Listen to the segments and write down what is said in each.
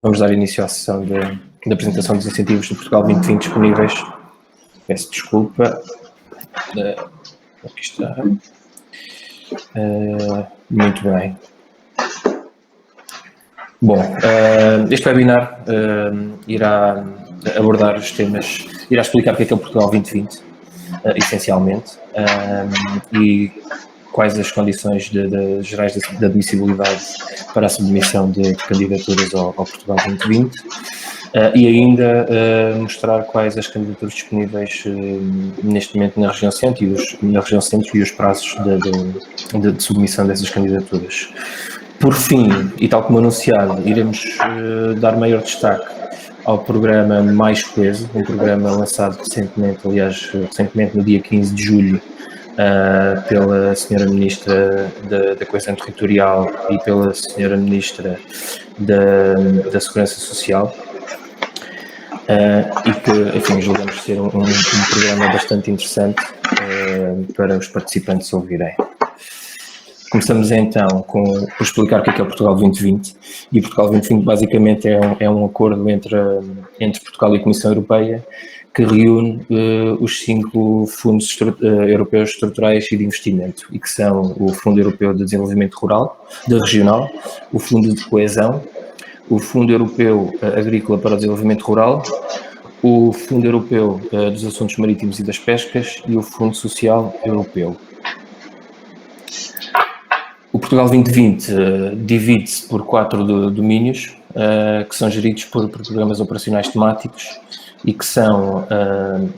Vamos dar início à sessão de apresentação dos incentivos do Portugal 2020 disponíveis. Peço desculpa. Aqui está. Muito bem. Bom, este webinar irá abordar os temas, irá explicar o que é o Portugal 2020, essencialmente, e quais as condições gerais de admissibilidade para a submissão de candidaturas ao Portugal 2020, e ainda mostrar quais as candidaturas disponíveis neste momento na região centro e os prazos de submissão dessas candidaturas. Por fim, e tal como anunciado, iremos dar maior destaque ao programa Mais Coeso, um programa lançado recentemente no dia 15 de julho, pela Sra. Ministra da Coesão Territorial e pela Sra. Ministra da Segurança Social, e que, enfim, julgamos ser um programa bastante interessante para os participantes ouvirem. Começamos então por explicar o que é o Portugal 2020, e o Portugal 2020 basicamente é um acordo entre Portugal e a Comissão Europeia que reúne os 5 fundos europeus estruturais e de investimento, e que são o Fundo Europeu de Desenvolvimento Regional, o Fundo de Coesão, o Fundo Europeu Agrícola para o Desenvolvimento Rural, o Fundo Europeu dos Assuntos Marítimos e das Pescas e o Fundo Social Europeu. O Portugal 2020 divide-se por 4 domínios que são geridos por programas operacionais temáticos e que são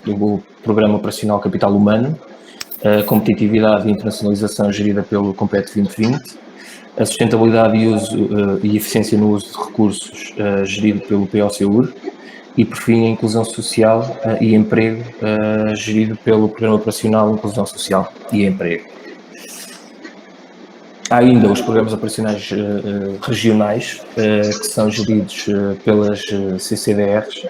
o Programa Operacional Capital Humano, a Competitividade e Internacionalização gerida pelo Compete 2020, a Sustentabilidade e Eficiência no Uso de Recursos gerido pelo POCUR, e por fim a Inclusão Social e Emprego gerido pelo Programa Operacional Inclusão Social e Emprego. Há ainda os programas operacionais regionais, que são geridos pelas CCDRs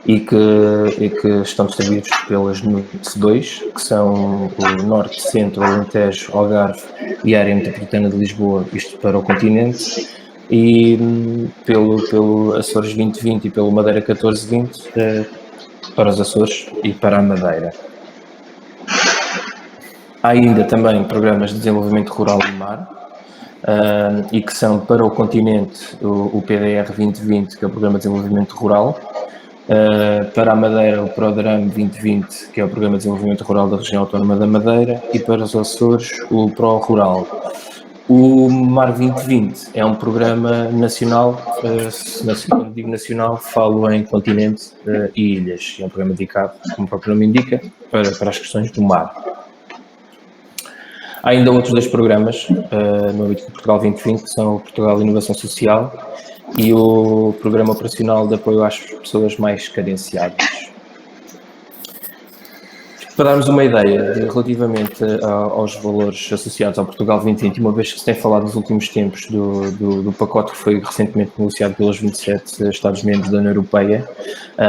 e que estão distribuídos pelas NUTS 2, que são o Norte, Centro, Alentejo, Algarve e a Área Metropolitana de Lisboa, isto para o continente, e pelo Açores 2020 e pelo Madeira 1420 para os Açores e para a Madeira. Há ainda também programas de desenvolvimento rural e mar, e que são para o continente o PDR 2020, que é o Programa de Desenvolvimento Rural, para a Madeira o PRODRAM 2020, que é o Programa de Desenvolvimento Rural da Região Autónoma da Madeira, e para os Açores o PRO-Rural. O MAR 2020 é um programa nacional, quando digo nacional, falo em continente e ilhas. É um programa dedicado, como o próprio nome indica, para as questões do mar. Há ainda outros 2 programas no âmbito do Portugal 2020, que são o Portugal Inovação Social e o Programa Operacional de Apoio às Pessoas Mais Carenciadas. Para darmos uma ideia relativamente aos valores associados ao Portugal 2020, uma vez que se tem falado nos últimos tempos do pacote que foi recentemente negociado pelos 27 Estados-membros da União Europeia,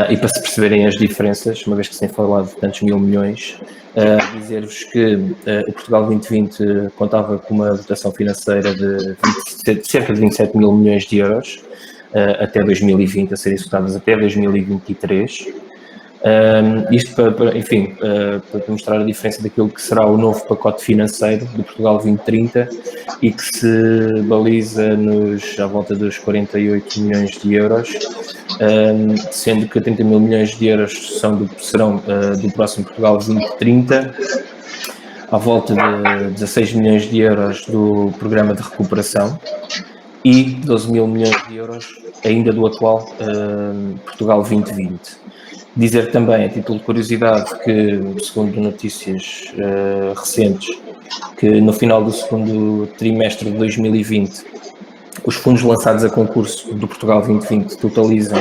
e para se perceberem as diferenças, uma vez que se tem falado de tantos mil milhões, dizer-vos que o Portugal 2020 contava com uma dotação financeira de cerca de 27 mil milhões de euros até 2020, a serem executadas até 2023. Isto para mostrar a diferença daquilo que será o novo pacote financeiro do Portugal 2030 e que se baliza à volta dos 48 milhões de euros, sendo que 30 mil milhões de euros serão do próximo Portugal 2030, à volta de 16 milhões de euros do programa de recuperação e 12 mil milhões de euros ainda do atual Portugal 2020. Dizer também, a título de curiosidade, que, segundo notícias recentes, que no final do segundo trimestre de 2020, os fundos lançados a concurso do Portugal 2020 totalizam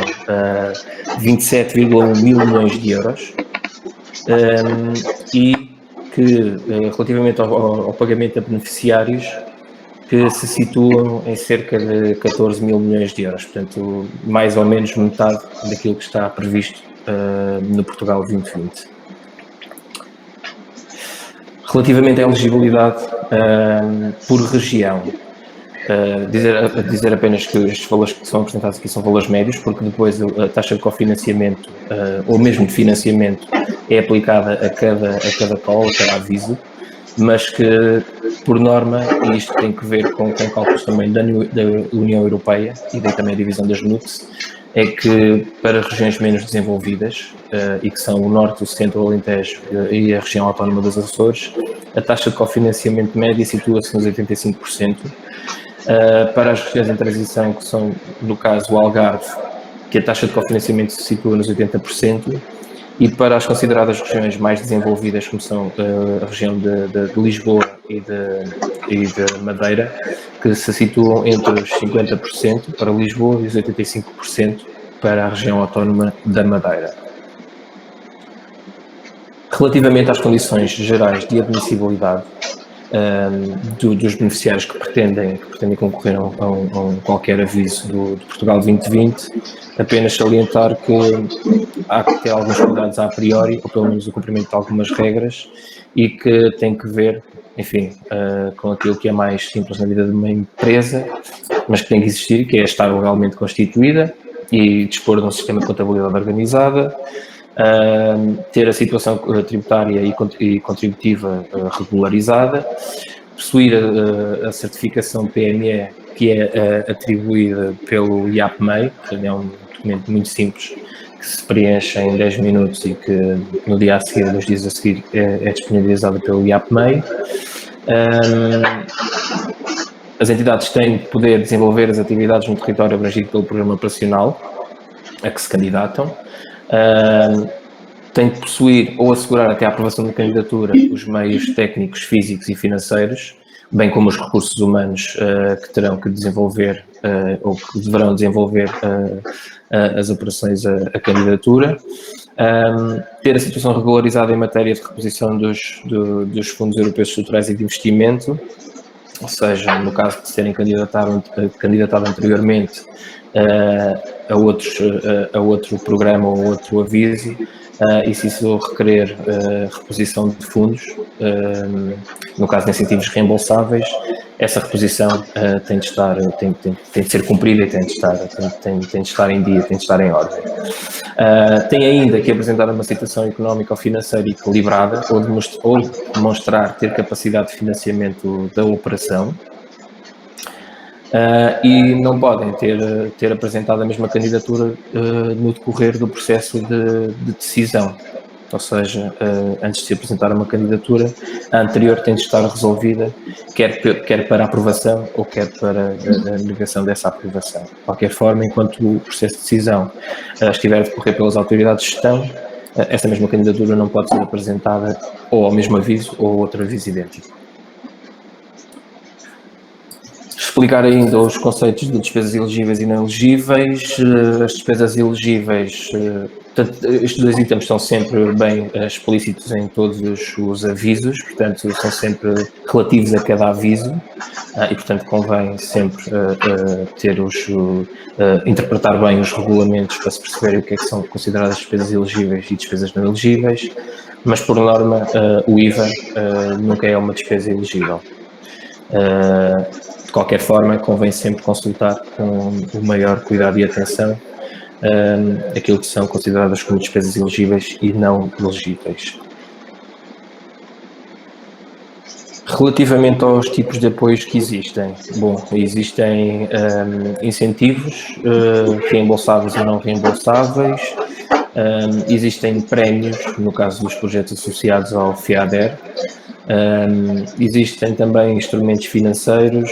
27,1 mil milhões de euros, e que, relativamente ao pagamento a beneficiários, que se situam em cerca de 14 mil milhões de euros, portanto, mais ou menos metade daquilo que está previsto no Portugal 2020. Relativamente à elegibilidade por região, Dizer apenas que estes valores que são apresentados aqui são valores médios, porque depois a taxa de cofinanciamento, ou mesmo de financiamento, é aplicada a cada call, a cada aviso, mas que, por norma, e isto tem que ver com cálculos também da União Europeia e daí também a divisão das NUTS, é que para regiões menos desenvolvidas, e que são o Norte, o Centro, o Alentejo e a região autónoma dos Açores, a taxa de cofinanciamento média situa-se nos 85%. Para as regiões em transição, que são, no caso, o Algarve, que a taxa de cofinanciamento se situa nos 80%, e para as consideradas regiões mais desenvolvidas, como são a região de Lisboa e de Madeira, que se situam entre os 50% para Lisboa e os 85% para a região autónoma da Madeira. Relativamente às condições gerais de admissibilidade dos beneficiários que pretendem concorrer a qualquer aviso do Portugal 2020, apenas salientar que há que ter alguns cuidados a priori, ou pelo menos o cumprimento de algumas regras, e que tem que ver, enfim, com aquilo que é mais simples na vida de uma empresa, mas que tem que existir, que é estar legalmente constituída e dispor de um sistema de contabilidade organizada, ter a situação tributária e contributiva regularizada, possuir a certificação PME, que é atribuída pelo IAPMEI, portanto é um documento muito simples, que se preenche em 10 minutos e que no dia a seguir, nos dias a seguir, é disponibilizada pelo IAPMEI. As entidades têm de poder desenvolver as atividades no território abrangido pelo Programa Operacional a que se candidatam. Tem de possuir ou assegurar até a aprovação da candidatura os meios técnicos, físicos e financeiros, bem como os recursos humanos que terão que desenvolver ou que deverão desenvolver as operações a candidatura. Ter a situação regularizada em matéria de reposição dos fundos europeus estruturais e de investimento, ou seja, no caso de serem candidatado anteriormente a outro programa ou outro aviso, e se isso requerer reposição de fundos, no caso de incentivos reembolsáveis, essa reposição tem de ser cumprida e tem de estar em dia, tem de estar em ordem. Tem ainda que apresentar uma situação económica ou financeira equilibrada ou demonstrar ter capacidade de financiamento da operação. E não podem ter apresentado a mesma candidatura no decorrer do processo de decisão. Ou seja, antes de se apresentar uma candidatura, a anterior tem de estar resolvida, quer para aprovação ou quer para a negação dessa aprovação. De qualquer forma, enquanto o processo de decisão estiver a decorrer pelas autoridades de gestão, essa mesma candidatura não pode ser apresentada ou ao mesmo aviso ou outro aviso idêntico. Explicar ainda os conceitos de despesas elegíveis e não elegíveis. As despesas elegíveis, estes dois itens estão sempre bem explícitos em todos os avisos, portanto, são sempre relativos a cada aviso e, portanto, convém sempre interpretar bem os regulamentos para se perceber o que é que são consideradas despesas elegíveis e despesas não elegíveis, mas, por norma, o IVA nunca é uma despesa elegível. De qualquer forma, convém sempre consultar com o maior cuidado e atenção aquilo que são consideradas como despesas elegíveis e não elegíveis. Relativamente aos tipos de apoios que existem, existem incentivos reembolsáveis e não reembolsáveis, existem prémios, no caso dos projetos associados ao FEADER, existem também instrumentos financeiros,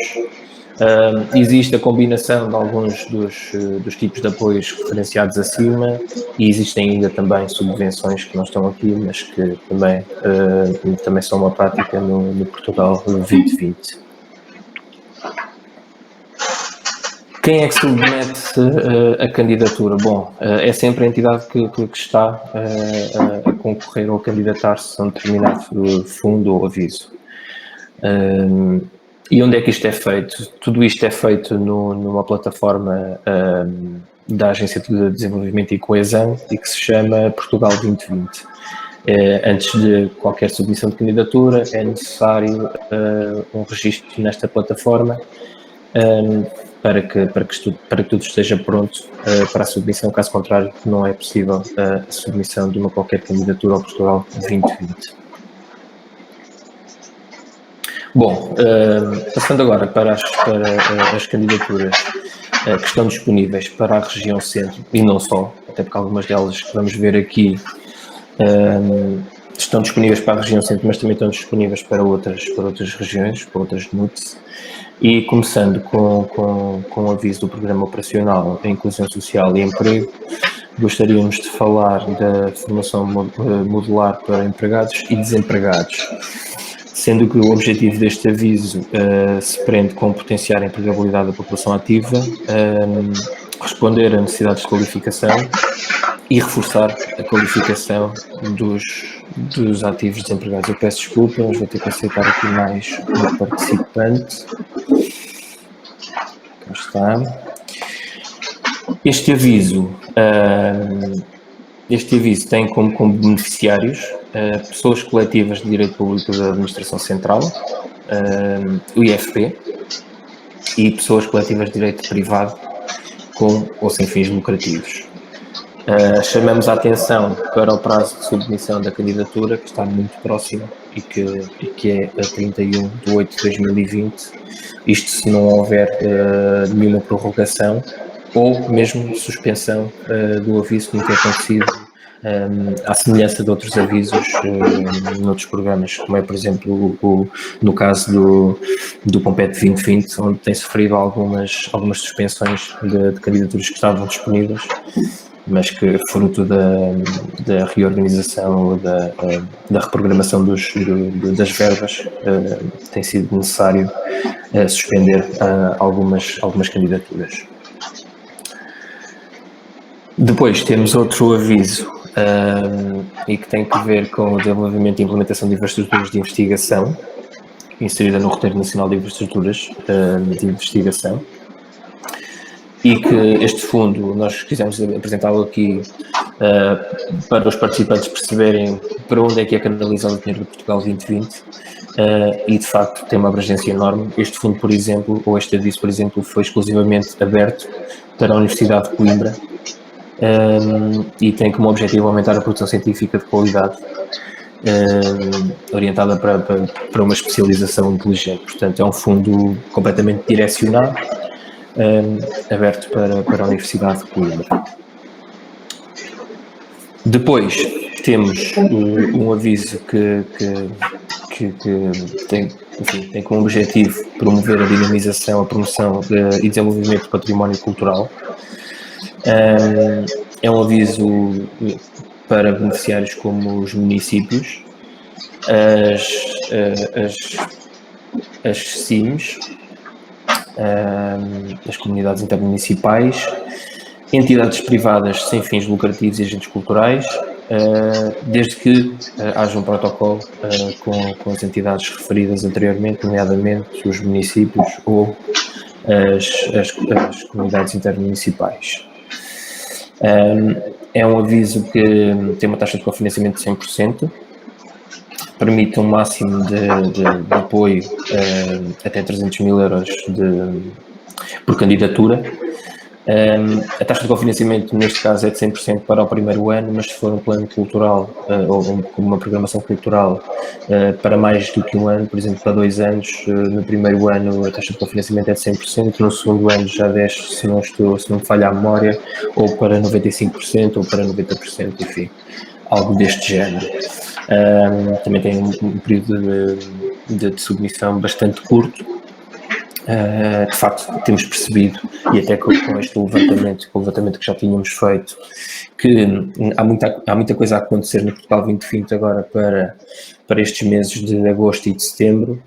existe a combinação de alguns dos tipos de apoios referenciados acima e existem ainda também subvenções que não estão aqui, mas que também são uma prática no Portugal 2020. Quem é que submete a candidatura? Bom, é sempre a entidade que está a concorrer ou a candidatar-se a um determinado fundo ou aviso. E onde é que isto é feito? Tudo isto é feito numa plataforma da Agência de Desenvolvimento e Coesão e que se chama Portugal 2020. Antes de qualquer submissão de candidatura é necessário um registro nesta plataforma para que tudo esteja pronto para a submissão. Caso contrário, não é possível a submissão de uma qualquer candidatura ao Portugal 2020. Bom, passando agora para as candidaturas que estão disponíveis para a região centro, e não só, até porque algumas delas que vamos ver aqui estão disponíveis para a região centro, mas também estão disponíveis para outras regiões, para outras NUTS. E começando com o aviso do Programa Operacional de Inclusão Social e Emprego, gostaríamos de falar da formação modular para empregados e desempregados, sendo que o objetivo deste aviso se prende com potenciar a empregabilidade da população ativa, responder a necessidades de qualificação e reforçar a qualificação dos ativos desempregados. Eu peço desculpa, mas vou ter que aceitar aqui mais um participante. Cá está. Este aviso tem como beneficiários pessoas coletivas de direito público da Administração Central, o IFP, e pessoas coletivas de direito privado com ou sem fins lucrativos. Chamamos a atenção para o prazo de submissão da candidatura, que está muito próximo e que é a 31/8/2020, isto se não houver nenhuma prorrogação ou mesmo suspensão do aviso, como tem acontecido à semelhança de outros avisos noutros programas, como é, por exemplo, no caso do Compete 2020, onde tem sofrido algumas suspensões de candidaturas que estavam disponíveis, mas que, fruto da reorganização, da reprogramação das verbas, tem sido necessário suspender algumas candidaturas. Depois temos outro aviso, e que tem que ver com o desenvolvimento e implementação de infraestruturas de investigação, inserida no Roteiro Nacional de Infraestruturas de Investigação, e que este fundo, nós quisemos apresentá-lo aqui para os participantes perceberem para onde é que é canalizado o dinheiro do Portugal 2020, e de facto tem uma abrangência enorme. Este fundo, por exemplo, ou este aviso, por exemplo, foi exclusivamente aberto para a Universidade de Coimbra, e tem como objetivo aumentar a produção científica de qualidade, orientada para uma especialização inteligente. Portanto, é um fundo completamente direcionado, aberto para a Universidade de Coimbra. Depois temos um aviso que tem como objetivo promover a dinamização, a promoção e desenvolvimento do património cultural. É um aviso para beneficiários como os municípios, as CIMs, as comunidades intermunicipais, entidades privadas sem fins lucrativos e agentes culturais, desde que haja um protocolo com as entidades referidas anteriormente, nomeadamente os municípios ou as comunidades intermunicipais. É um aviso que tem uma taxa de cofinanciamento de 100%, permite um máximo de apoio até 300 mil euros por candidatura. A taxa de cofinanciamento neste caso é de 100% para o primeiro ano, mas se for um plano cultural ou uma programação cultural para mais do que um ano, por exemplo para 2 anos, no primeiro ano a taxa de cofinanciamento é de 100%, no segundo ano já desce, se não me falha a memória, ou para 95% ou para 90%, enfim, algo deste género. Também tem um período de submissão bastante curto. De facto temos percebido, e até com este levantamento que já tínhamos feito, que há muita coisa a acontecer no Portugal 2020 agora para estes meses de agosto e de setembro,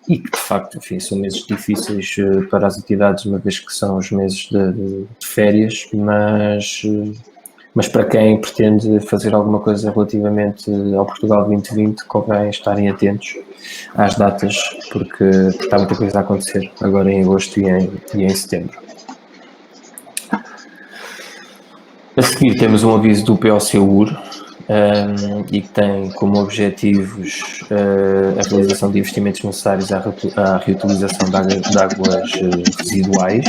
e que de facto, enfim, são meses difíceis para as entidades, uma vez que são os meses de férias, mas para quem pretende fazer alguma coisa relativamente ao Portugal 2020, convém estarem atentos às datas, porque há muita coisa a acontecer agora em agosto e em setembro. A seguir temos um aviso do POC-UR, e que tem como objetivos a realização de investimentos necessários à reutilização de águas residuais.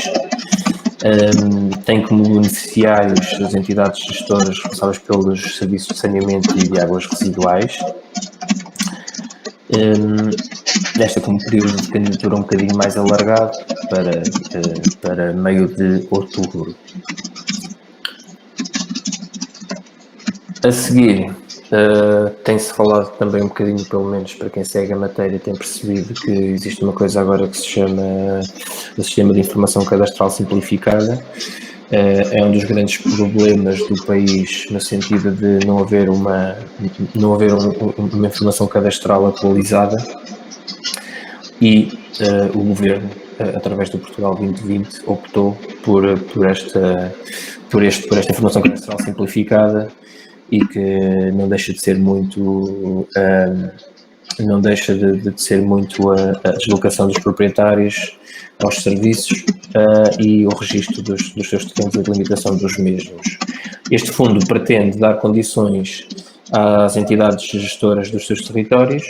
Tem como beneficiários as entidades gestoras responsáveis pelos serviços de saneamento e de águas residuais. Nesta como período de candidatura um bocadinho mais alargado, para meio de outubro. A seguir, tem-se falado também um bocadinho, pelo menos para quem segue a matéria, tem percebido que existe uma coisa agora que se chama o Sistema de Informação Cadastral Simplificada. É um dos grandes problemas do país no sentido de não haver uma informação cadastral atualizada, e o Governo, através do Portugal 2020, optou por esta informação cadastral simplificada, e que não deixa de ser muito a deslocação dos proprietários aos serviços e o registro dos seus terrenos e a delimitação dos mesmos. Este fundo pretende dar condições às entidades gestoras dos seus territórios,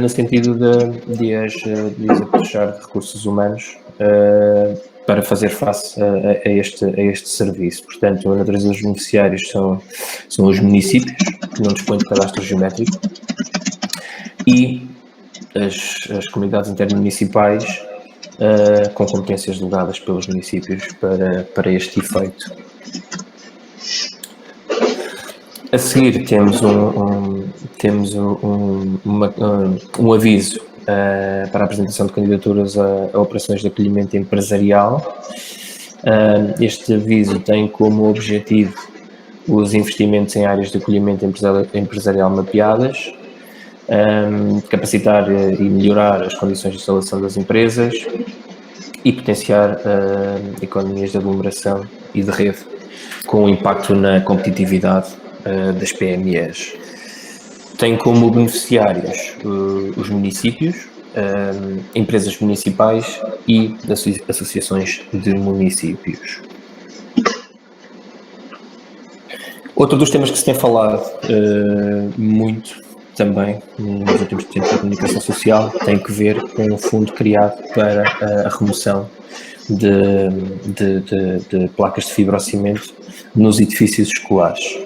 no sentido de as aproveitar de recursos humanos para fazer face a este serviço. Portanto, a natureza dos beneficiários são os municípios, que não dispõem de cadastro geométrico, e as comunidades intermunicipais com competências delegadas pelos municípios para este efeito. A seguir temos um aviso para a apresentação de candidaturas a operações de acolhimento empresarial. Este aviso tem como objetivo os investimentos em áreas de acolhimento empresarial mapeadas, capacitar e melhorar as condições de instalação das empresas e potenciar economias de aglomeração e de rede, com impacto na competitividade das PMEs. Tem como beneficiários os municípios, empresas municipais e associações de municípios. Outro dos temas que se tem falado muito também nos últimos tempos da comunicação social tem que ver com um fundo criado para a remoção de placas de fibrocimento nos edifícios escolares.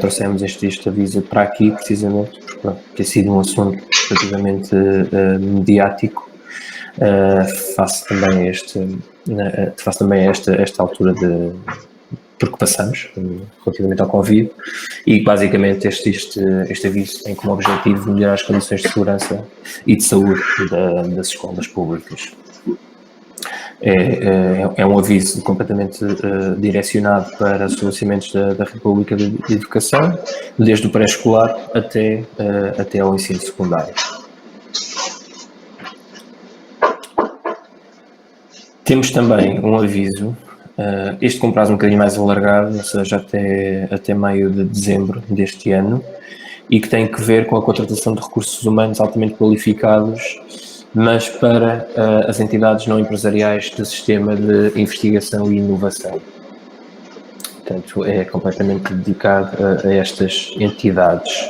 Trouxemos este aviso para aqui precisamente porque tem sido um assunto relativamente mediático face também a esta altura porque passamos relativamente ao Covid, e basicamente este aviso tem como objetivo melhorar as condições de segurança e de saúde das escolas públicas. É um aviso completamente direcionado para os estabelecimentos da República de Educação, desde o pré-escolar até ao ensino secundário. Temos também um aviso, este com prazo um bocadinho mais alargado, ou seja, até meio de dezembro deste ano, e que tem que ver com a contratação de recursos humanos altamente qualificados, mas para as entidades não empresariais do sistema de investigação e inovação. Portanto, é completamente dedicado a estas entidades.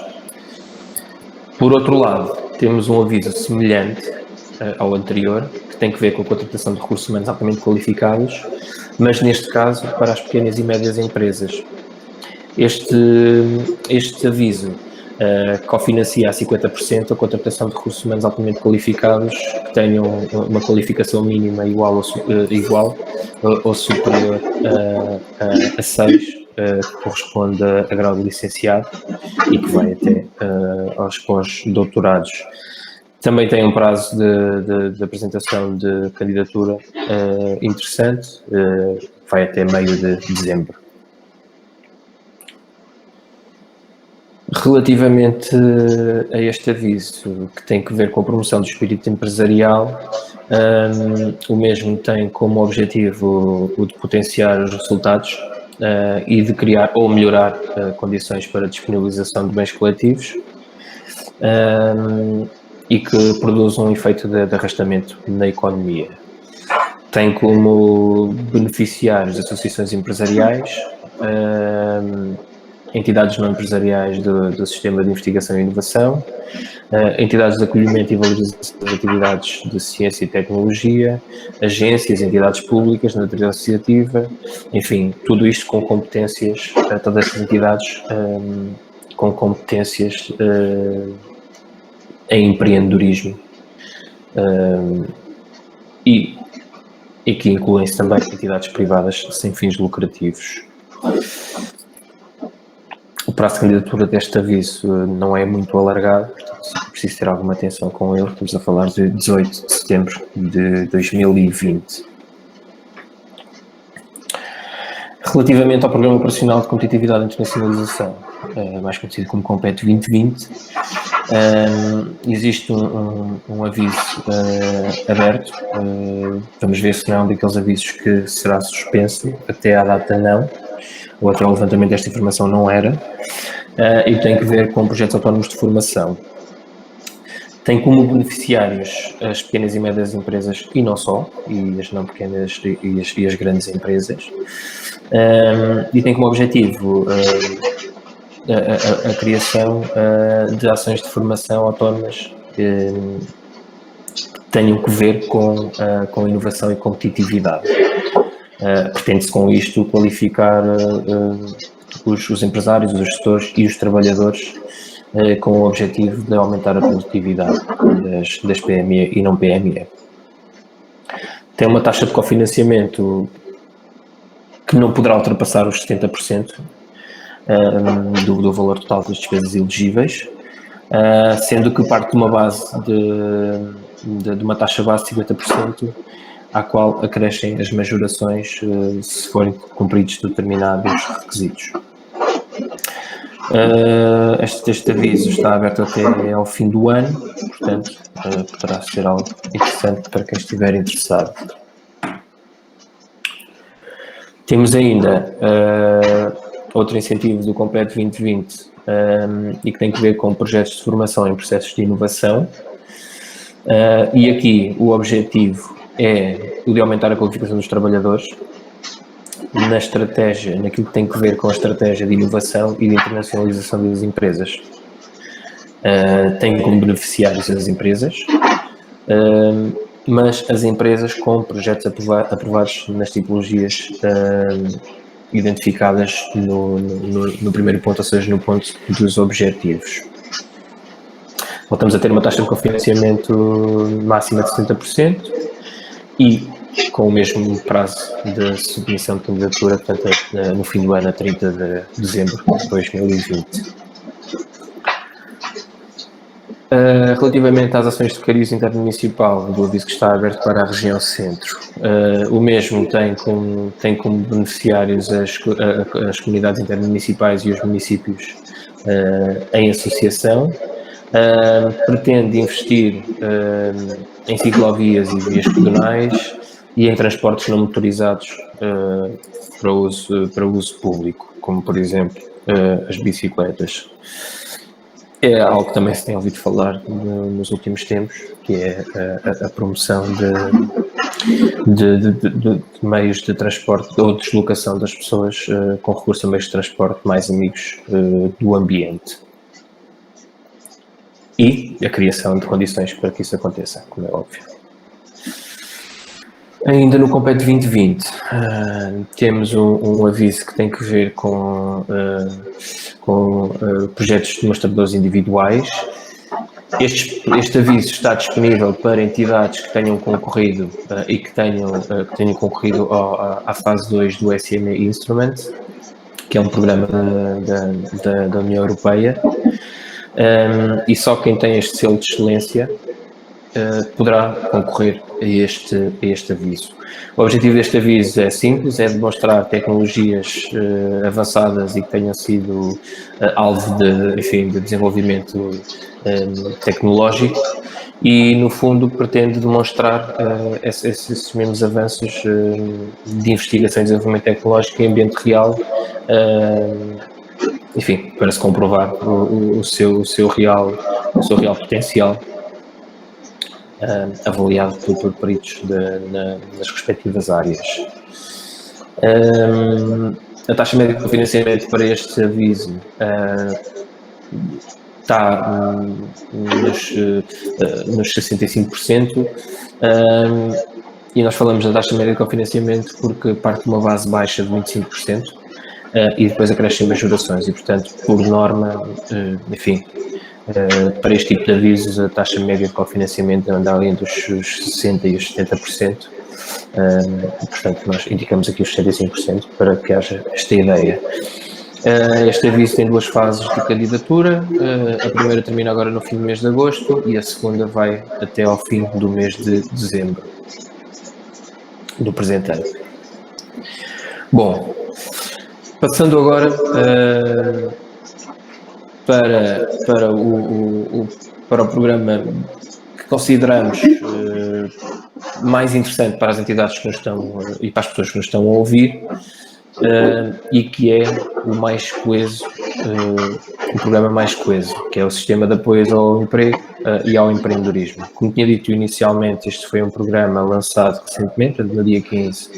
Por outro lado, temos um aviso semelhante ao anterior, que tem que ver com a contratação de recursos humanos altamente qualificados, mas neste caso para as pequenas e médias empresas. Este aviso cofinancia a 50% a contratação de recursos humanos altamente qualificados que tenham uma qualificação mínima igual ou superior a 6, que corresponde a grau de licenciado e que vai até aos pós-doutorados. Também tem um prazo de apresentação de candidatura interessante, vai até meio de dezembro. Relativamente a este aviso, que tem que ver com a promoção do espírito empresarial, o mesmo tem como objetivo o de potenciar os resultados e de criar ou melhorar condições para a disponibilização de bens coletivos e que produzam um efeito de arrastamento na economia. Tem como beneficiários associações empresariais, entidades não empresariais do sistema de investigação e inovação, entidades de acolhimento e valorização das atividades de ciência e tecnologia, agências, entidades públicas, natureza associativa, enfim, tudo isto com competências, todas estas entidades com competências em empreendedorismo e que incluem-se também entidades privadas sem fins lucrativos. O prazo de candidatura deste aviso não é muito alargado, portanto, é preciso ter alguma atenção com ele. Estamos a falar de 18 de setembro de 2020. Relativamente ao Programa Operacional de Competitividade e Internacionalização, mais conhecido como Compete 2020, existe um aviso aberto. Vamos ver se não é um daqueles avisos que será suspenso, até à data não, ou até o levantamento desta informação não era, e tem que ver com projetos autónomos de formação. Tem como beneficiários as pequenas e médias empresas e não só, e as não pequenas e as grandes empresas, e tem como objetivo a criação de ações de formação autónomas que tenham que ver com inovação e competitividade. Pretende-se com isto qualificar os empresários, os gestores e os trabalhadores com o objetivo de aumentar a produtividade das PME e não PME. Tem uma taxa de cofinanciamento que não poderá ultrapassar os 70% do valor total das despesas elegíveis, sendo que parte de uma base de uma taxa base de 50%, à qual acrescem as majorações se forem cumpridos determinados requisitos. Este aviso está aberto até ao fim do ano, portanto, poderá ser algo interessante para quem estiver interessado. Temos ainda outro incentivo do Compete 2020 e que tem que ver com projetos de formação em processos de inovação. E aqui o objetivo é o de aumentar a qualificação dos trabalhadores na estratégia, naquilo que tem que ver com a estratégia de inovação e de internacionalização das empresas. Tem como beneficiários as empresas, mas as empresas com projetos aprovados nas tipologias identificadas no primeiro ponto, ou seja, no ponto dos objetivos. Voltamos a ter uma taxa de cofinanciamento máxima de 70% e com o mesmo prazo de submissão de candidatura, portanto, no fim do ano, a 30 de dezembro de 2020. Relativamente às ações de cariz intermunicipal, do aviso que está aberto para a região centro, o mesmo tem como beneficiários as comunidades intermunicipais e os municípios em associação. Pretende investir em ciclovias e vias pedonais e em transportes não motorizados para uso público, como por exemplo as bicicletas. É algo que também se tem ouvido falar nos últimos tempos, que é a promoção de meios de transporte ou de deslocação das pessoas com recurso a meios de transporte mais amigos do ambiente. E a criação de condições para que isso aconteça, como é óbvio. Ainda no Compete 2020, temos um aviso que tem que ver com projetos demonstradores individuais. Este aviso está disponível para entidades que tenham concorrido e que tenham concorrido à fase 2 do SME Instrument, que é um programa da União Europeia, e só quem tem este selo de excelência poderá concorrer a este aviso. O objetivo deste aviso é simples, é demonstrar tecnologias avançadas e que tenham sido alvo de desenvolvimento tecnológico e, no fundo, pretende demonstrar esses mesmos avanços de investigação e desenvolvimento tecnológico em ambiente real, enfim, para se comprovar o seu real potencial, avaliado por peritos nas respectivas áreas. A taxa média de cofinanciamento para este aviso está nos 65%, e nós falamos da taxa média de cofinanciamento porque parte de uma base baixa de 25%, e depois acrescem majorações e, portanto, por norma, enfim, para este tipo de avisos a taxa média de cofinanciamento anda ali entre os 60% e os 70%, portanto nós indicamos aqui os 75% para que haja esta ideia. Este aviso tem 2 fases de candidatura, a primeira termina agora no fim do mês de agosto e a segunda vai até ao fim do mês de dezembro do presente ano. Bom, passando agora para o programa que consideramos mais interessante para as entidades que nos estão e para as pessoas que nos estão a ouvir, e que é o mais coeso, o programa mais coeso, que é o Sistema de Apoio ao Emprego e ao Empreendedorismo. Como tinha dito inicialmente, este foi um programa lançado recentemente, no dia 15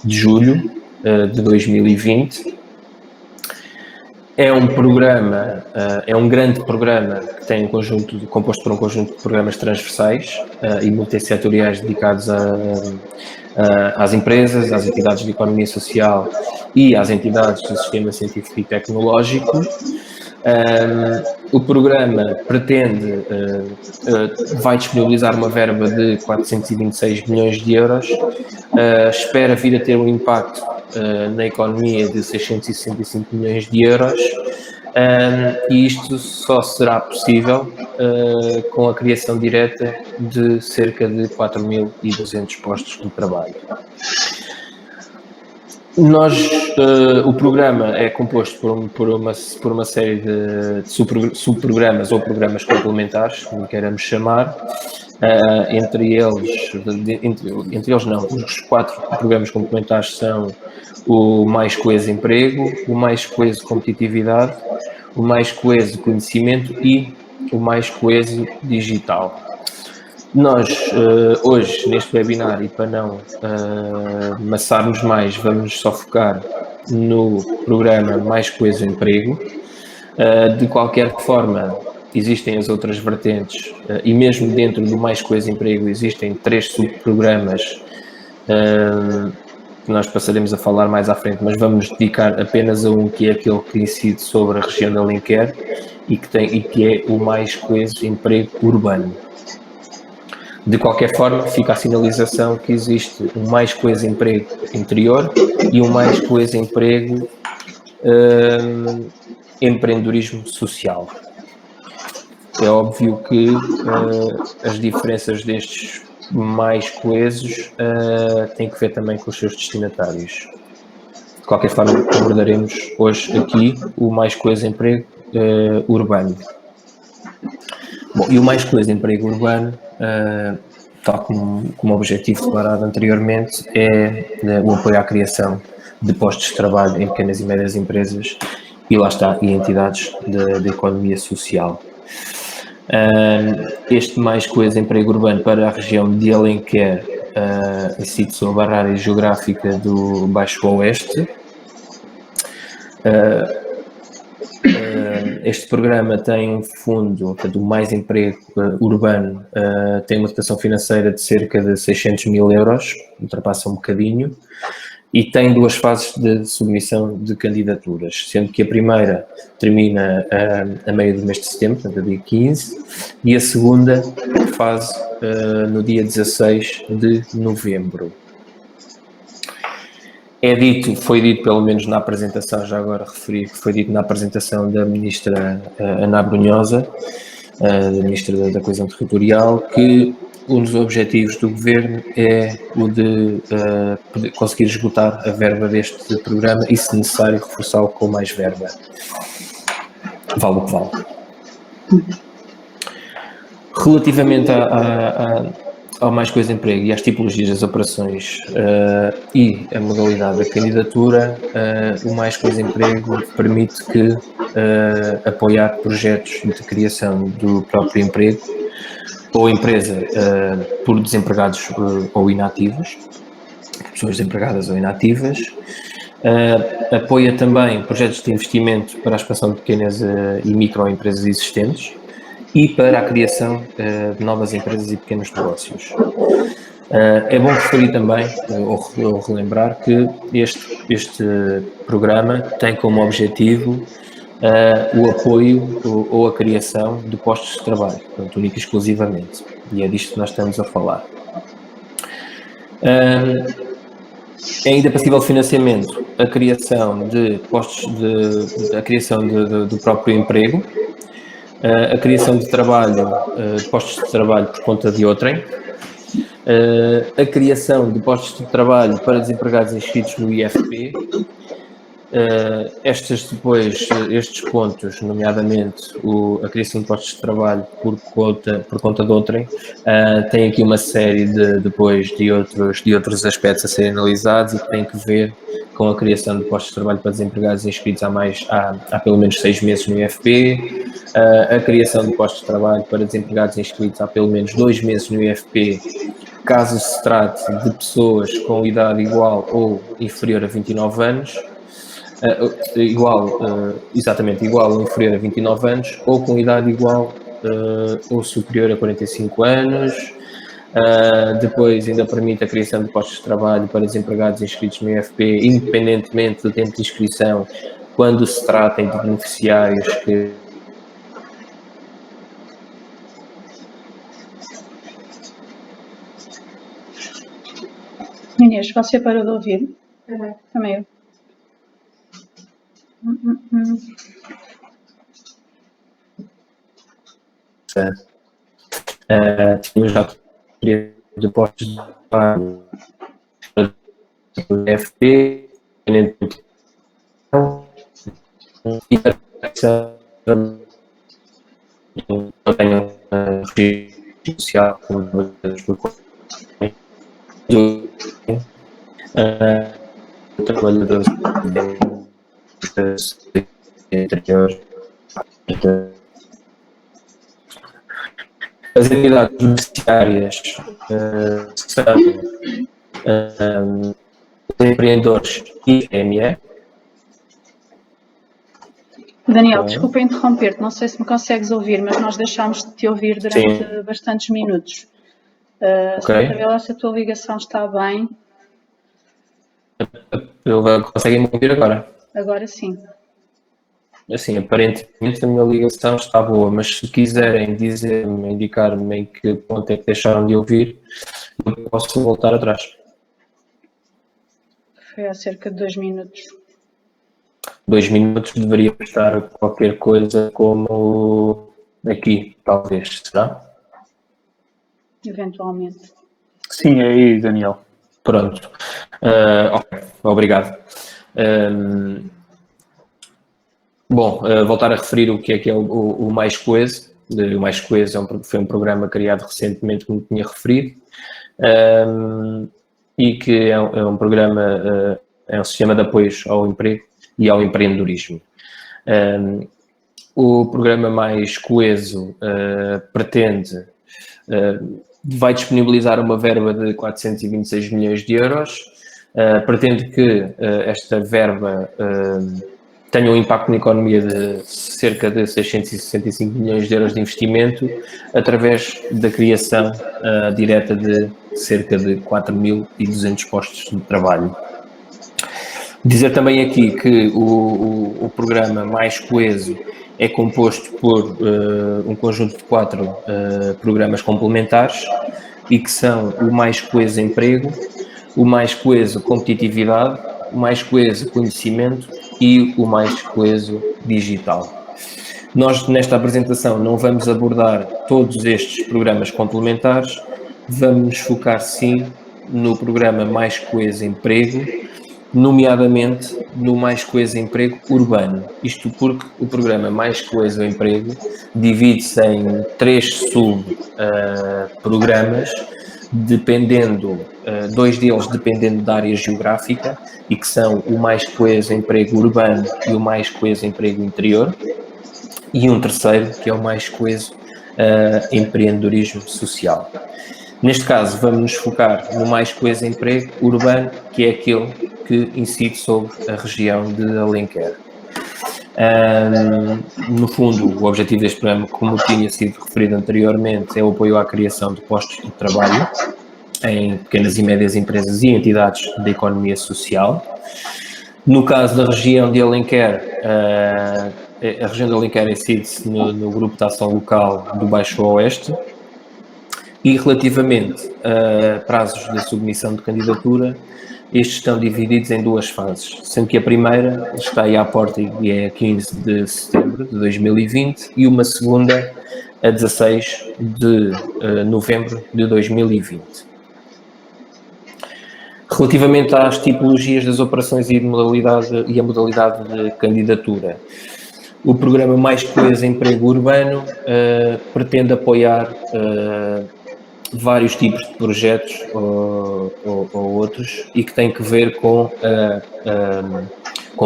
de julho de 2020. É um programa, é um grande programa que tem composto por um conjunto de programas transversais e multissetoriais dedicados às empresas, às entidades de economia social e às entidades do sistema científico e tecnológico. O programa pretende, vai disponibilizar uma verba de 426 milhões de euros, espera vir a ter um impacto na economia de 665 milhões de euros, e isto só será possível com a criação direta de cerca de 4.200 postos de trabalho. O programa é composto por uma série de subprogramas ou programas complementares, como queiramos chamar. Entre eles não, os 4 programas complementares são o Mais Coeso Emprego, o Mais Coeso Competitividade, o Mais Coeso Conhecimento e o Mais Coeso Digital. Nós, hoje, neste webinar, e para não amassarmos mais, vamos só focar no programa Mais Coeso Emprego. De qualquer forma, existem as outras vertentes, e mesmo dentro do Mais Coeso Emprego existem 3 subprogramas que nós passaremos a falar mais à frente, mas vamos dedicar apenas a um, que é aquele que incide sobre a região de Alenquer e que é o Mais Coeso Emprego Urbano. De qualquer forma, fica a sinalização que existe um Mais Coeso Emprego Interior e um Mais Coeso Emprego Empreendedorismo Social. É óbvio que as diferenças destes mais coesos têm que ver também com os seus destinatários. De qualquer forma, abordaremos hoje aqui o Mais Coeso Emprego Urbano. Bom, e o Mais Coeso Emprego Urbano, tal como objetivo declarado anteriormente, é o apoio à criação de postos de trabalho em pequenas e médias empresas e lá está, e entidades de economia social. Este Mais Coeso Emprego Urbano para a região de Alenquer incide sobre a área geográfica do Baixo Oeste. Este programa tem um fundo, portanto, o Mais Emprego Urbano tem uma dotação financeira de cerca de 600 mil euros, ultrapassa um bocadinho, e tem 2 fases de submissão de candidaturas, sendo que a primeira termina a meio do mês de setembro, portanto, dia 15, e a segunda fase no dia 16 de novembro. Foi dito, pelo menos na apresentação, já agora referi que foi dito na apresentação da Ministra Ana Abrunhosa, da Ministra da Coesão Territorial, que um dos objetivos do Governo é o de conseguir esgotar a verba deste programa e, se necessário, reforçá-lo com mais verba. Vale o que vale. Relativamente ao Mais Coeso Emprego e às tipologias das operações e a modalidade da candidatura, o Mais Coeso Emprego permite apoiar projetos de criação do próprio emprego ou empresa por desempregados ou inativos, pessoas desempregadas ou inativas, Apoia também projetos de investimento para a expansão de pequenas e microempresas existentes e para a criação de novas empresas e pequenos negócios. É bom referir também, ou relembrar, que este programa tem como objetivo o apoio ou a criação de postos de trabalho, portanto, única e exclusivamente. E é disto que nós estamos a falar. É ainda passível financiamento a criação de postos a criação do próprio emprego, a criação de trabalho, de postos de trabalho por conta de outrem, a criação de postos de trabalho para desempregados inscritos no IFP. Estes pontos, nomeadamente a criação de postos de trabalho por conta de outrem, tem aqui uma série de outros aspectos a serem analisados e que têm que ver com a criação de postos de trabalho para desempregados inscritos há pelo menos 6 meses no IFP, a criação de postos de trabalho para desempregados inscritos há pelo menos 2 meses no IFP, caso se trate de pessoas com idade igual ou inferior a 29 anos, exatamente igual ou inferior a 29 anos, ou com idade igual ou superior a 45 anos. Depois ainda permite a criação de postos de trabalho para desempregados inscritos no IFP, independentemente do tempo de inscrição, quando se tratem de beneficiários que... Inês, você parou de ouvir? Também eu. Tínhamos já de postos de trabalho do IFP, independentemente e não tenham registro social como trabalhadores interiores. As entidades beneficiárias são empreendedores e ME. Daniel, desculpa interromper-te, não sei se me consegues ouvir, mas nós deixámos de te ouvir durante bastantes minutos. Okay. Para ver se a tua ligação está bem. Conseguem me ouvir agora? Agora sim. Assim, aparentemente a minha ligação está boa, mas se quiserem dizer-me, indicar-me em que ponto é que deixaram de ouvir, eu posso voltar atrás. Foi há cerca de 2 minutos. 2 minutos deveria estar qualquer coisa como aqui, talvez, será? Eventualmente. Sim, é aí, Daniel. Pronto. Ok, obrigado. Bom, voltar a referir o que é o Mais Coeso. O Mais Coeso foi um programa criado recentemente, como tinha referido, e que é um programa, é um sistema de apoios ao emprego e ao empreendedorismo. O programa Mais Coeso vai disponibilizar uma verba de 426 milhões de euros, pretende que esta verba tenha um impacto na economia de cerca de 665 milhões de euros de investimento, através da criação direta de cerca de 4.200 postos de trabalho. Dizer também aqui que o programa Mais Coeso é composto por um conjunto de 4 programas complementares e que são o Mais Coeso Emprego, o Mais Coeso Competitividade, o Mais Coeso Conhecimento e o Mais Coeso Digital. Nós, nesta apresentação, não vamos abordar todos estes programas complementares, vamos focar, sim, no programa Mais Coeso Emprego, nomeadamente no Mais Coeso Emprego Urbano. Isto porque o programa Mais Coeso Emprego divide-se em 3 subprogramas, dependendo, 2 deles dependendo da área geográfica, e que são o Mais Coeso Emprego Urbano e o Mais Coeso Emprego Interior, e um terceiro, que é o Mais Coeso Empreendedorismo Social. Neste caso, vamos nos focar no Mais Coisa Emprego Urbano, que é aquele que incide sobre a região de Alenquer. No fundo, o objetivo deste programa, como tinha sido referido anteriormente, é o apoio à criação de postos de trabalho em pequenas e médias empresas e entidades da economia social. No caso da região de Alenquer, a região de Alenquer incide-se no grupo de ação local do Baixo Oeste. E relativamente a prazos de submissão de candidatura, estes estão divididos em duas fases, sendo que a primeira está aí à porta e é a 15 de setembro de 2020 e uma segunda a 16 de novembro de 2020. Relativamente às tipologias das operações e a modalidade de candidatura, o programa Mais Coisa Emprego Urbano pretende apoiar vários tipos de projetos ou outros e que têm que ver com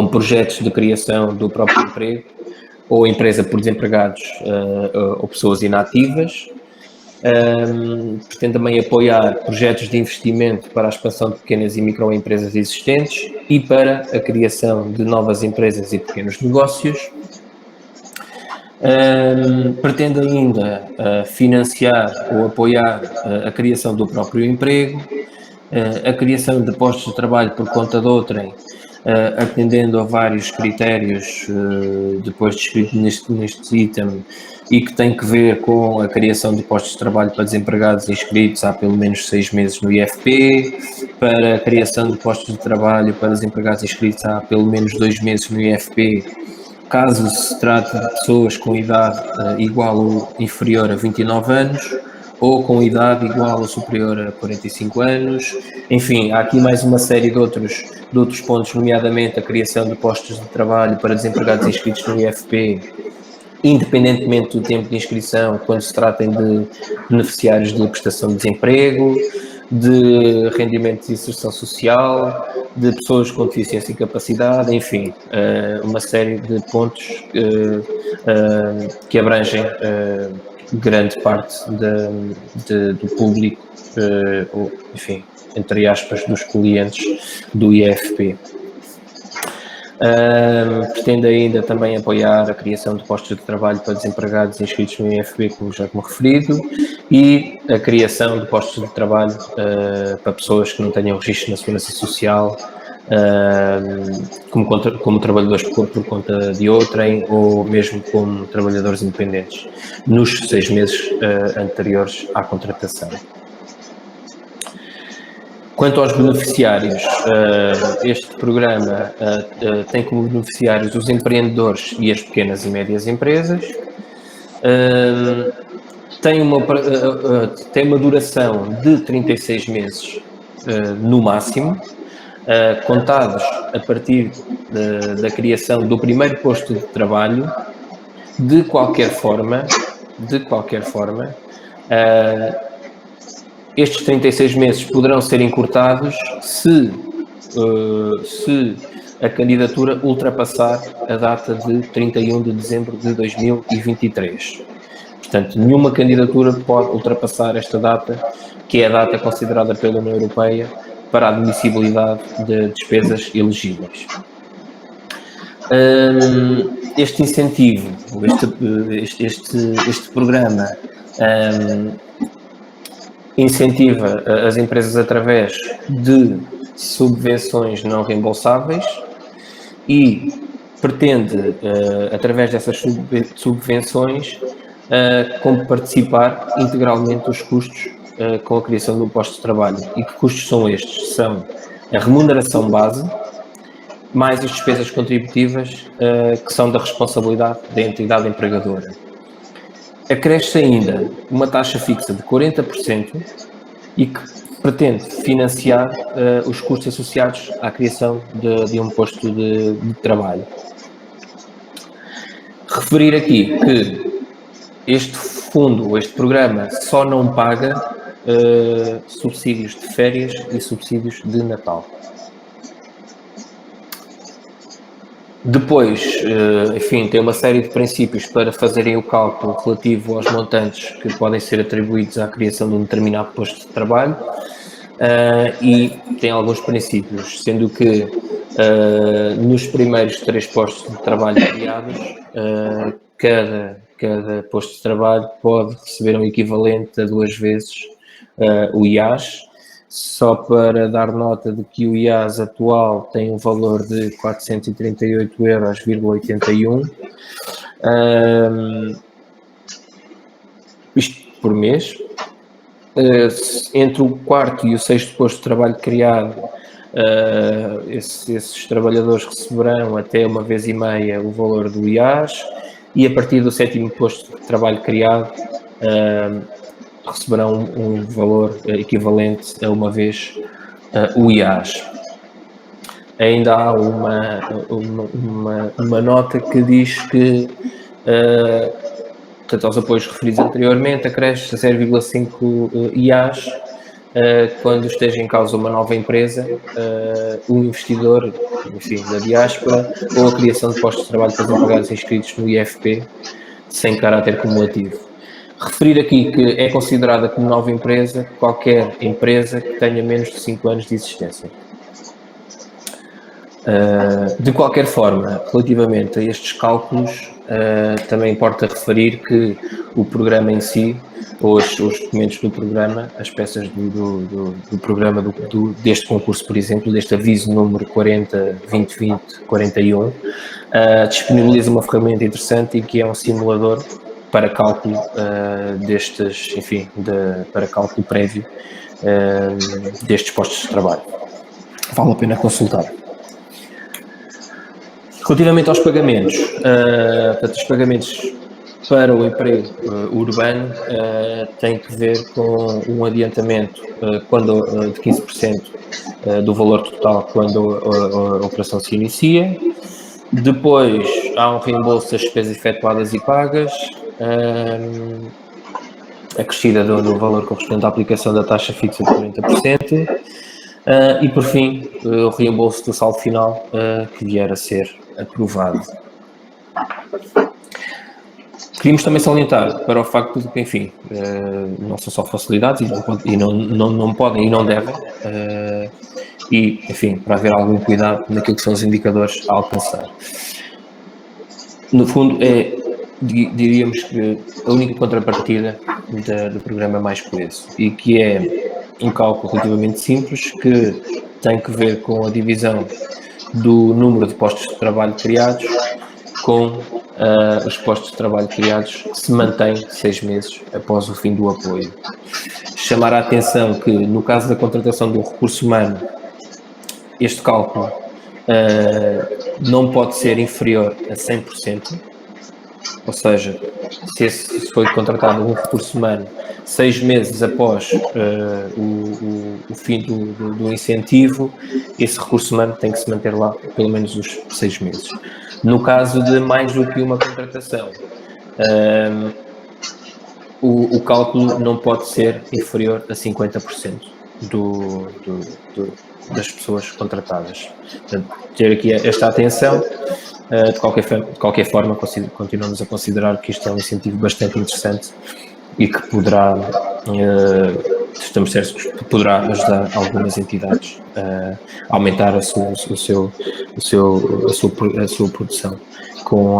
projetos de criação do próprio emprego ou empresa por desempregados ou pessoas inativas. Pretende também apoiar projetos de investimento para a expansão de pequenas e microempresas existentes e para a criação de novas empresas e pequenos negócios. Pretende ainda financiar ou apoiar a criação do próprio emprego, a criação de postos de trabalho por conta de outrem, atendendo a vários critérios depois descritos neste item e que tem que ver com a criação de postos de trabalho para desempregados inscritos há pelo menos 6 meses no IFP, para a criação de postos de trabalho para desempregados inscritos há pelo menos 2 meses no IFP, caso se trate de pessoas com idade igual ou inferior a 29 anos, ou com idade igual ou superior a 45 anos. Enfim, há aqui mais uma série de outros pontos, nomeadamente a criação de postos de trabalho para desempregados inscritos no IFP, independentemente do tempo de inscrição, quando se tratem de beneficiários de prestação de desemprego, de rendimento de inserção social, de pessoas com deficiência e capacidade, enfim, uma série de pontos que abrangem grande parte do público, enfim, entre aspas, dos clientes do IFP. Pretende ainda também apoiar a criação de postos de trabalho para desempregados inscritos no IFP, como já como referido, e a criação de postos de trabalho para pessoas que não tenham registro na Segurança Social, como trabalhadores por conta de outrem ou mesmo como trabalhadores independentes, nos 6 meses anteriores à contratação. Quanto aos beneficiários, este programa tem como beneficiários os empreendedores e as pequenas e médias empresas. Tem uma duração de 36 meses no máximo, contados a partir da criação do primeiro posto de trabalho. De qualquer forma, estes 36 meses poderão ser encurtados se a candidatura ultrapassar a data de 31 de dezembro de 2023. Portanto, nenhuma candidatura pode ultrapassar esta data, que é a data considerada pela União Europeia para a admissibilidade de despesas elegíveis. Este incentivo, este programa incentiva as empresas através de subvenções não reembolsáveis e pretende, através dessas subvenções, como participar integralmente dos custos com a criação do posto de trabalho. E que custos são estes? São a remuneração base, mais as despesas contributivas que são da responsabilidade da entidade empregadora. Acresce ainda uma taxa fixa de 40% e que pretende financiar os custos associados à criação de um posto de trabalho. Referir aqui que este fundo, este programa, só não paga subsídios de férias e subsídios de Natal. Depois, enfim, tem uma série de princípios para fazerem o cálculo relativo aos montantes que podem ser atribuídos à criação de um determinado posto de trabalho, e tem alguns princípios, sendo que nos primeiros 3 postos de trabalho criados, cada posto de trabalho pode receber um equivalente a 2 vezes o IAS. Só para dar nota de que o IAS atual tem um valor de 438,81 €, isto por mês. Entre o 4º e o 6º posto de trabalho criado, esses trabalhadores receberão até 1,5 vezes o valor do IAS, e a partir do 7º posto de trabalho criado, receberão um valor equivalente a 1 vez o IAS. Ainda há uma nota que diz que, portanto, aos apoios referidos anteriormente, acresce a 0,5 IAS quando esteja em causa uma nova empresa, um investidor, enfim, da diáspora, ou a criação de postos de trabalho para os empregados inscritos no IFP sem caráter cumulativo. Referir aqui que é considerada como nova empresa qualquer empresa que tenha menos de 5 anos de existência. De qualquer forma, relativamente a estes cálculos, também importa referir que o programa em si, ou os documentos do programa, as peças do programa deste concurso, por exemplo, deste aviso número 40.2020.41, disponibiliza uma ferramenta interessante e que é um simulador para cálculo destes, enfim, para cálculo prévio destes postos de trabalho. Vale a pena consultar. Relativamente aos pagamentos, portanto, os pagamentos para o emprego urbano têm que ver com um adiantamento de 15% do valor total quando a operação se inicia. Depois há um reembolso das despesas efetuadas e pagas, acrescida do valor correspondente à aplicação da taxa fixa de 40%, e por fim o reembolso do saldo final que vier a ser aprovado. Queríamos também salientar para o facto de que, enfim, não são só facilidades e não podem e não devem, e, enfim, para haver algum cuidado naquilo que são os indicadores a alcançar. No fundo, diríamos que a única contrapartida do programa Mais Coeso, e que é um cálculo relativamente simples que tem que ver com a divisão do número de postos de trabalho criados com os postos de trabalho criados que se mantêm 6 meses após o fim do apoio. Chamar a atenção que, no caso da contratação do recurso humano, este cálculo não pode ser inferior a 100%, ou seja, se foi contratado um recurso humano 6 meses após o fim do incentivo, esse recurso humano tem que se manter lá pelo menos os 6 meses. No caso de mais do que uma contratação, o cálculo não pode ser inferior a 50% das pessoas contratadas. Portanto, ter aqui esta atenção. De qualquer forma, continuamos a considerar que isto é um incentivo bastante interessante e que poderá, estamos certos que poderá ajudar algumas entidades a aumentar a sua produção com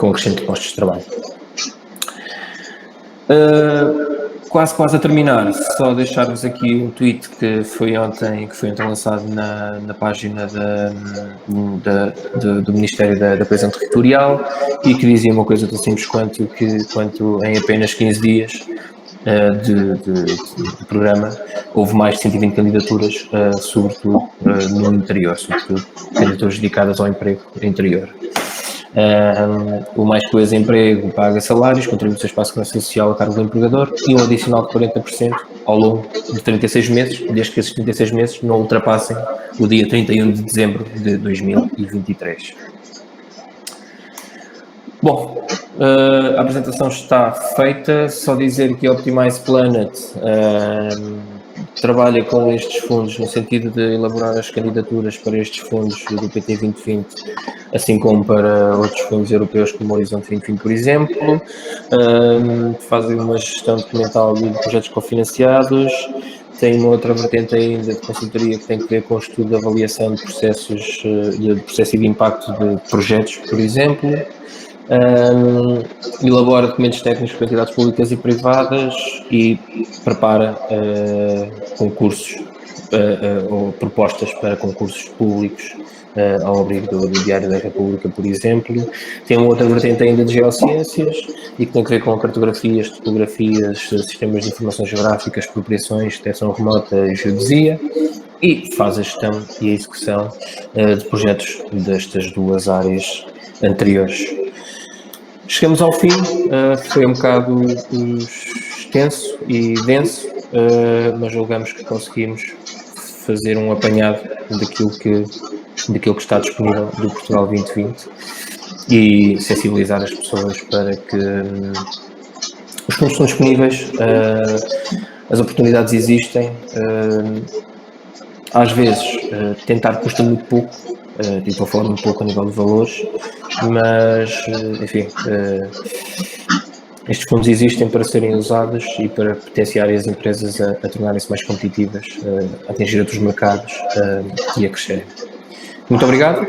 o crescimento de postos de trabalho. Quase a terminar, só deixar-vos aqui um tweet que foi ontem lançado na página do Ministério da Coesão Territorial e que dizia uma coisa tão simples quanto em apenas 15 dias de programa houve mais de 120 candidaturas, sobretudo no interior, sobretudo candidaturas dedicadas ao emprego interior. O Mais Coeso Emprego paga salários, contribuições para a segurança social a cargo do empregador e um adicional de 40% ao longo de 36 meses, desde que esses 36 meses não ultrapassem o dia 31 de dezembro de 2023. Bom, a apresentação está feita, só dizer que a Optimize Planet trabalha com estes fundos no sentido de elaborar as candidaturas para estes fundos do PT 2020, assim como para outros fundos europeus como o Horizonte 2020, por exemplo. Fazem uma gestão documental de projetos cofinanciados. Tem uma outra vertente ainda de consultoria que tem que ver com o estudo de avaliação de processos de processo e de impacto de projetos, por exemplo. Elabora documentos técnicos para entidades públicas e privadas e prepara concursos ou propostas para concursos públicos ao abrigo do Diário da República, por exemplo. Tem uma outra vertente ainda de geociências e que tem a ver com cartografias, topografias, sistemas de informação geográfica, expropriações, detecção remota e geodesia, e faz a gestão e a execução de projetos destas duas áreas anteriores. Chegamos ao fim, foi um bocado extenso e denso, mas julgamos que conseguimos fazer um apanhado daquilo que está disponível do Portugal 2020 e sensibilizar as pessoas para que os fundos estão disponíveis, as oportunidades existem, às vezes tentar custa muito pouco, estou a falar um pouco a nível de valores, mas enfim, estes fundos existem para serem usados e para potenciar as empresas a tornarem-se mais competitivas, a atingir outros mercados e a crescerem. Muito obrigado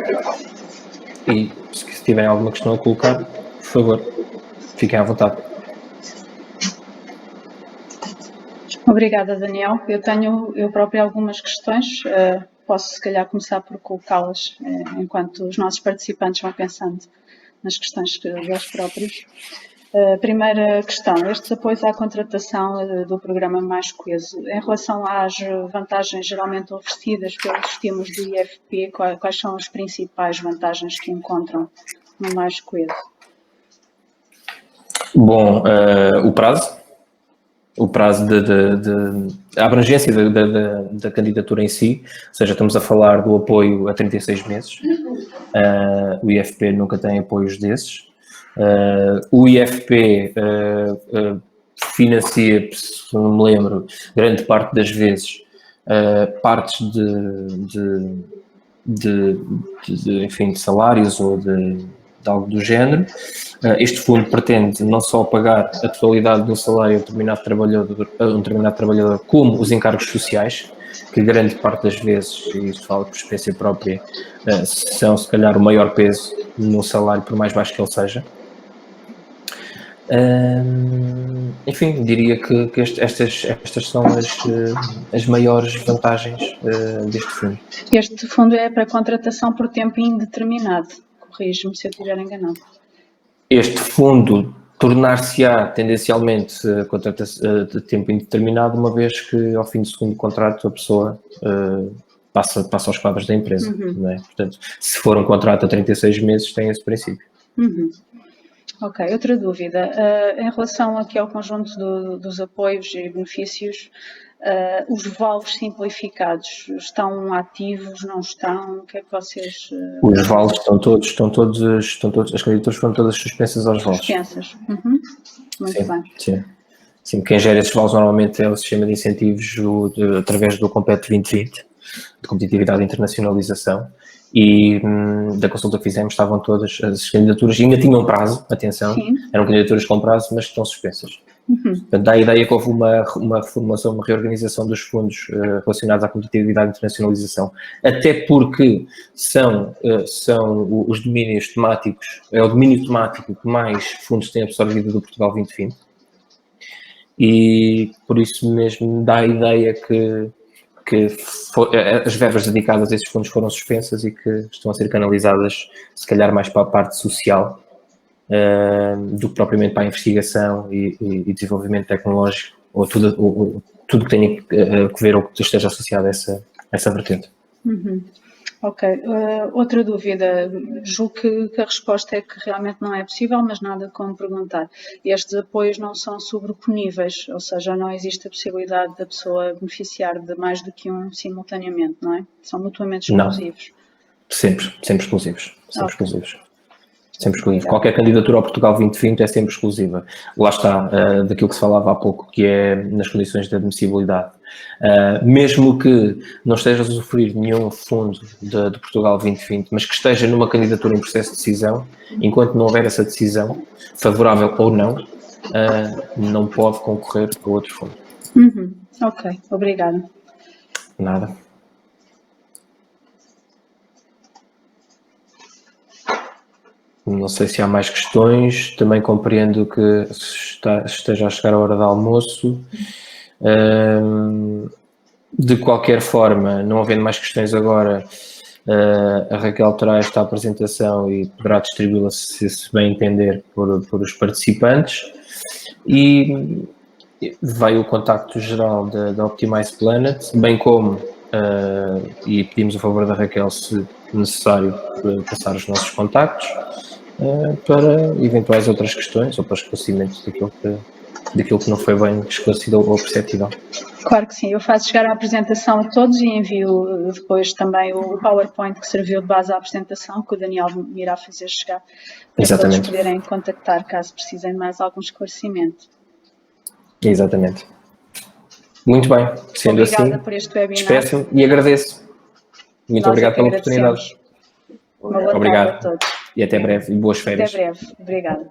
e se tiverem alguma questão a colocar, por favor, fiquem à vontade. Obrigada, Daniel. Eu tenho eu própria algumas questões, posso se calhar começar por colocá-las enquanto os nossos participantes vão pensando nas questões deles próprios. Primeira questão, estes apoios à contratação do programa Mais Coeso, em relação às vantagens geralmente oferecidas pelos estímulos do IFP, quais são as principais vantagens que encontram no Mais Coeso? Bom, o prazo a abrangência da candidatura em si, ou seja, estamos a falar do apoio a 36 meses, o IFP nunca tem apoios desses. O IFP financia, se não me lembro, grande parte das vezes partes enfim, de salários ou de algo do género. Este fundo pretende não só pagar a totalidade do salário a um determinado trabalhador, como os encargos sociais, que grande parte das vezes, e isto falo por experiência própria, são se calhar o maior peso no salário, por mais baixo que ele seja. Enfim, diria que estas são as maiores vantagens deste fundo. Este fundo é para contratação por tempo indeterminado, corrige-me se eu estiver enganado. Este fundo tornar-se-á tendencialmente de tempo indeterminado, uma vez que ao fim do segundo contrato a pessoa passa aos quadros da empresa. Não é? Portanto, se for um contrato a 36 meses, tem esse princípio. Ok, outra dúvida. Em relação aqui ao conjunto dos apoios e benefícios, os vales simplificados estão ativos, não estão? O que é que vocês... Os vales estão todos, as candidaturas foram todas suspensas aos vales. Suspensas. Muito bem. Sim, quem gera esses vales normalmente é o sistema de incentivos através do Compete 2020, de competitividade e internacionalização. E da consulta que fizemos estavam todas as candidaturas, ainda tinham prazo, atenção, sim, eram candidaturas com prazo, mas que estão suspensas. Portanto, dá a ideia que houve uma reformulação, uma reorganização dos fundos relacionados à competitividade e internacionalização, até porque são os domínios temáticos, é o domínio temático que mais fundos têm absorvido do Portugal 2020, e por isso mesmo dá a ideia que as verbas dedicadas a esses fundos foram suspensas e que estão a ser canalizadas, se calhar, mais para a parte social do que propriamente para a investigação e desenvolvimento tecnológico, ou tudo que tenha que ver ou que esteja associado a essa vertente. Ok. Outra dúvida. Julgo que a resposta é que realmente não é possível, mas nada como perguntar. Estes apoios não são sobreponíveis, ou seja, não existe a possibilidade da pessoa beneficiar de mais do que um simultaneamente, não é? São mutuamente exclusivos. Não, sempre exclusivos. Sempre exclusivos. Sempre exclusivo. Qualquer candidatura ao Portugal 2020 é sempre exclusiva. Lá está, daquilo que se falava há pouco, que é nas condições de admissibilidade. Mesmo que não estejas a sofrer nenhum fundo de Portugal 2020, mas que esteja numa candidatura em processo de decisão, enquanto não houver essa decisão, favorável ou não pode concorrer a outro fundo. Ok, obrigada. Nada. Não sei se há mais questões. Também compreendo que esteja a chegar a hora do almoço. De qualquer forma, não havendo mais questões agora, a Raquel terá esta apresentação e poderá distribuí-la, se bem entender, por os participantes. E vai o contacto geral da Optimize Planet, bem como, e pedimos a favor da Raquel, se necessário, passar os nossos contactos para eventuais outras questões ou para esclarecimentos daquilo que não foi bem esclarecido ou perceptível. Claro que sim, eu faço chegar a apresentação a todos e envio depois também o PowerPoint que serviu de base à apresentação, que o Daniel me irá fazer chegar, para Exatamente. todos poderem contactar caso precisem de mais algum esclarecimento. Exatamente. Muito bem, sendo Obrigada assim, por este webinar. despeço-me e agradeço. Muito Nós obrigado é que pela oportunidade. agradecemos. Uma boa Obrigado. tarde a todos. E até breve e boas férias. Até breve. Obrigada.